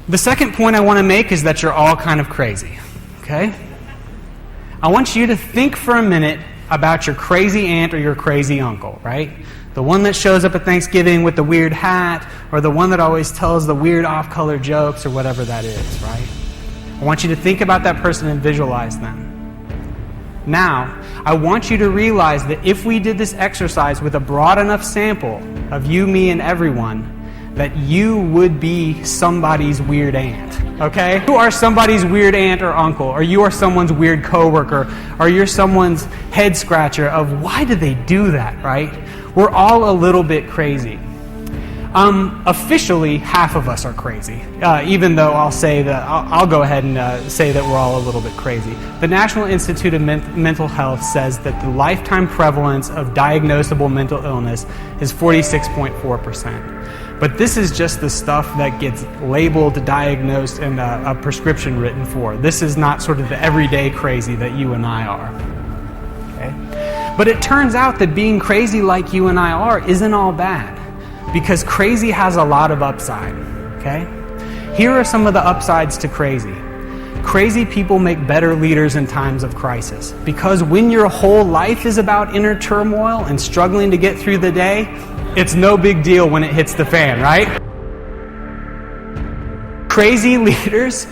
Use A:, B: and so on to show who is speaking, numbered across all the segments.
A: The second point I want to make is that you're all kind of crazy, okay? I want you to think for a minute about your crazy aunt or your crazy uncle, right? The one that shows up at Thanksgiving with the weird hat, or the one that always tells the weird off-color jokes, or whatever that is, right? I want you to think about that person and visualize them. Now, I want you to realize that if we did this exercise with a broad enough sample of you, me, and everyone, that you would be somebody's weird aunt, okay? You are somebody's weird aunt or uncle, or you are someone's weird coworker, or you're someone's head scratcher of why do they do that, right? We're all a little bit crazy. Officially, half of us are crazy, even though I'll go ahead and say that we're all a little bit crazy. The National Institute of Mental Health says that the lifetime prevalence of diagnosable mental illness is 46.4%. But this is just the stuff that gets labeled, diagnosed, and a prescription written for. This is not sort of the everyday crazy that you and I are. Okay? But it turns out that being crazy like you and I are isn't all bad, because crazy has a lot of upside. Okay? Here are some of the upsides to crazy. Crazy people make better leaders in times of crisis, because when your whole life is about inner turmoil and struggling to get through the day, it's no big deal when it hits the fan, right? Crazy leaders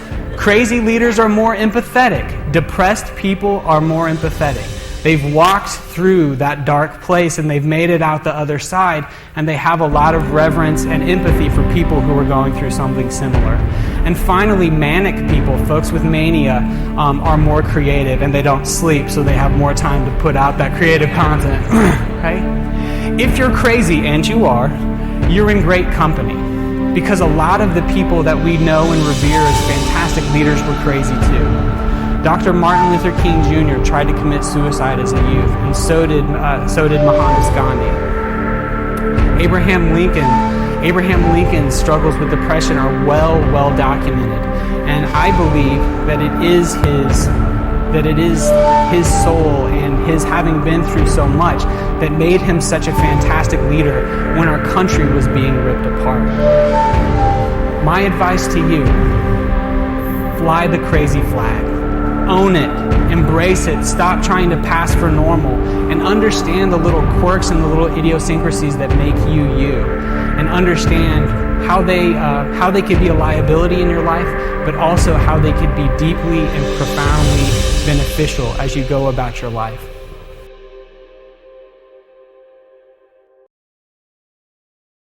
A: are more empathetic. Depressed people are more empathetic. They've walked through that dark place and they've made it out the other side, and they have a lot of reverence and empathy for people who are going through something similar. And finally, manic people, folks with mania, are more creative, and they don't sleep, so they have more time to put out that creative content. Right? If you're crazy, and you are, you're in great company, because a lot of the people that we know and revere as fantastic leaders were crazy too. Dr. Martin Luther King Jr. tried to commit suicide as a youth, and so did Mahatma Gandhi. Abraham Lincoln's struggles with depression are well documented, and I believe that it is his soul and his having been through so much that made him such a fantastic leader when our country was being ripped apart. My advice to you: fly the crazy flag. Own it, embrace it, stop trying to pass for normal, and understand the little quirks and the little idiosyncrasies that make you you, and understand how they could be a liability in your life, but also how they could be deeply and profoundly beneficial as you go about your life.